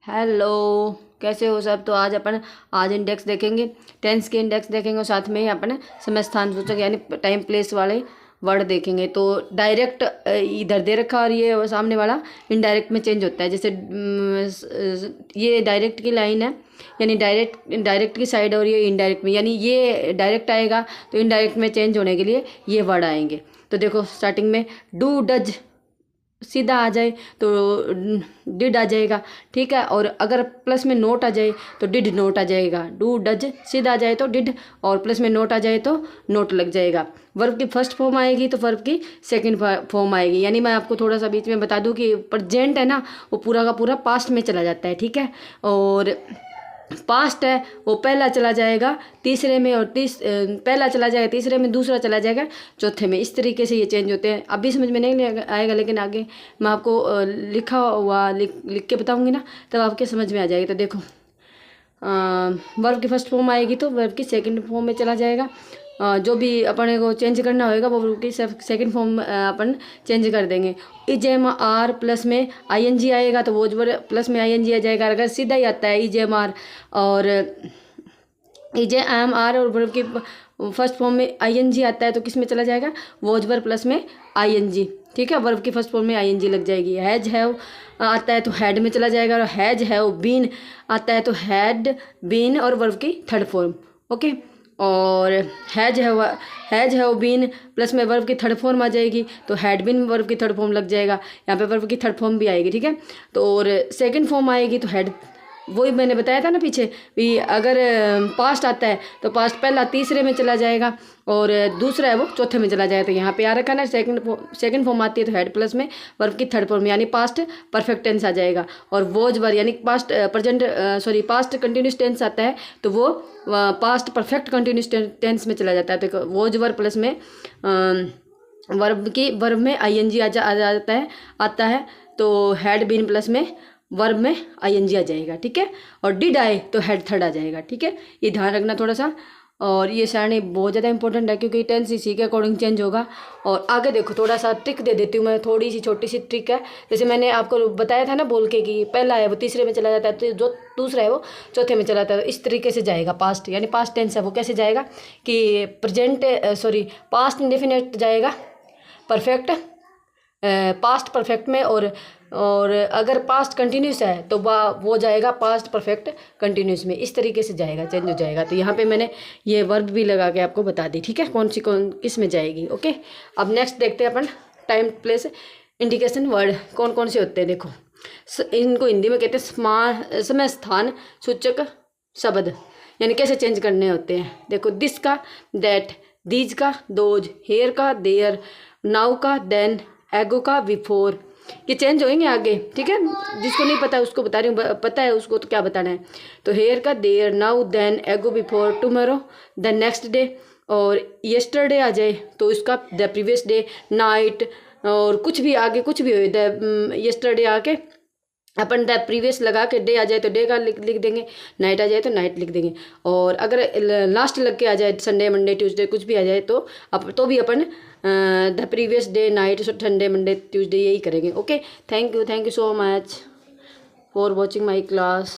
Hello, कैसे हो सब। तो आज इंडेक्स देखेंगे, टेंस के इंडेक्स देखेंगे और साथ में ही अपन समय स्थान सूचक यानी टाइम प्लेस वाले वर्ड देखेंगे। तो डायरेक्ट इधर दे रखा और ये सामने वाला इनडायरेक्ट में चेंज होता है। जैसे ये डायरेक्ट की लाइन है यानी डायरेक्ट की साइड और ये इनडायरेक्ट में, यानी ये डायरेक्ट आएगा तो इनडायरेक्ट में चेंज होने के लिए ये वर्ड आएंगे। तो देखो स्टार्टिंग में डू डज सीधा आ जाए तो डिड आ जाएगा, ठीक है। और अगर प्लस में नोट आ जाए तो डिड नोट आ जाएगा। डू डज सीधा आ जाए तो डिड और प्लस में नोट आ जाए तो नोट लग जाएगा। वर्ब की फर्स्ट फॉर्म आएगी तो वर्ब की सेकंड फॉर्म आएगी। यानी मैं आपको थोड़ा सा बीच में बता दूं कि प्रेजेंट है ना, वो पूरा का पूरा पास्ट में चला जाता है, ठीक है। और पास्ट है वो पहला चला जाएगा तीसरे में, और पहला चला जाएगा तीसरे में, दूसरा चला जाएगा चौथे में। इस तरीके से ये चेंज होते हैं। अभी समझ में नहीं आएगा, लेकिन आगे मैं आपको लिखा हुआ लिख के बताऊंगी ना, तब आपके समझ में आ जाएगी। तो देखो वर्ब की फर्स्ट फॉर्म आएगी तो वर्ब की सेकंड फॉर्म में चला जाएगा। जो भी अपन को चेंज करना होगा वो वर्ब की सेकंड फॉर्म अपन चेंज कर देंगे। इजेम आर प्लस में आईएनजी आएगा तो वो प्लस में आईएनजी आ जाएगा। अगर सीधा ही आता है इजेम आर और इजे एम आर और वर्ब की फर्स्ट फॉर्म में आईएनजी आता है तो किस में चला जाएगा, वोजवर प्लस में आईएनजी, ठीक है। वर्ब की फर्स्ट फॉर्म में आईएनजी लग जाएगी। हैज हैव आता है तो हैड में चला जाएगा, और हैज हैव बीन आता है तो हैड बीन और वर्ब की थर्ड फॉर्म, ओके। और हैज हैव बीन प्लस में वर्ब की थर्ड फॉर्म आ जाएगी तो हैड बीन वर्ब की थर्ड फॉर्म लग जाएगा। यहाँ पे वर्ब की थर्ड फॉर्म भी आएगी, ठीक है। तो और सेकंड फॉर्म आएगी तो हैड, वही मैंने बताया था ना पीछे भी, अगर पास्ट आता है तो पास्ट पहला तीसरे में चला जाएगा और दूसरा है वो चौथे में चला जाएगा। तो यहाँ पे आ रखा ना सेकंड फॉर्म आती है तो हेड प्लस में वर्ब की थर्ड फॉर्म यानी पास्ट परफेक्ट टेंस आ जाएगा। और वोज वर यानी पास्ट कंटिन्यूस टेंस आता है तो वो पास्ट परफेक्ट कंटिन्यूस टेंस में चला जाता है। तो वोज वर प्लस में वर्ब में आईएनजी आता है तो हैड बीन प्लस में वर्ब में आईएनजी आ जाएगा, ठीक है। और डिड आए तो हेड थर्ड आ जाएगा, ठीक है। ये ध्यान रखना थोड़ा सा। और ये सारणी बहुत ज़्यादा इंपॉर्टेंट है क्योंकि टेंस इसी के अकॉर्डिंग चेंज होगा। और आगे देखो थोड़ा सा ट्रिक दे देती हूँ मैं, थोड़ी सी छोटी सी ट्रिक है। जैसे मैंने आपको बताया था ना बोल के कि पहला है वो तीसरे में चला जाता है तो जो दूसरा है वो चौथे में चला जाता है। तो इस तरीके से जाएगा पास्ट यानी पास्ट टेंस है वो कैसे जाएगा कि पास्ट इंडेफिनिट जाएगा परफेक्ट, पास्ट परफेक्ट में। और अगर पास्ट कंटिन्यूस है तो वो जाएगा पास्ट परफेक्ट कंटिन्यूस में। इस तरीके से जाएगा, चेंज हो जाएगा। तो यहाँ पे मैंने ये वर्ब भी लगा के आपको बता दी, ठीक है, कौन किस में जाएगी, ओके। अब नेक्स्ट देखते हैं अपन टाइम प्लेस इंडिकेशन वर्ड कौन कौन से होते हैं। देखो इनको हिंदी में कहते हैं समय स्थान सूचक शब्द, यानी कैसे चेंज करने होते हैं। देखो दिस का दैट, दीज का दोज, हेयर का देयर, नाउ का देन, एगो का बिफोर। ये चेंज होंगे आगे, ठीक है। जिसको नहीं पता उसको बता रही हूँ, पता है उसको तो क्या बताना है। तो हेयर का देयर, नाउ देन, एगो before, tomorrow, the next day. और यस्टरडे आ जाए तो इसका द प्रीवियस डे, नाइट, और कुछ भी आगे कुछ भी हो, द यस्टरडे आके अपन द प्रीवियस लगा के डे आ जाए तो डे का लिख देंगे, नाइट आ जाए तो नाइट लिख देंगे। और अगर लास्ट लग के आ जाए संडे मंडे ट्यूसडे कुछ भी आ जाए तो भी upon the previous day, night, Sunday Monday Tuesday यही करेंगे, okay. Thank you so much for watching my class.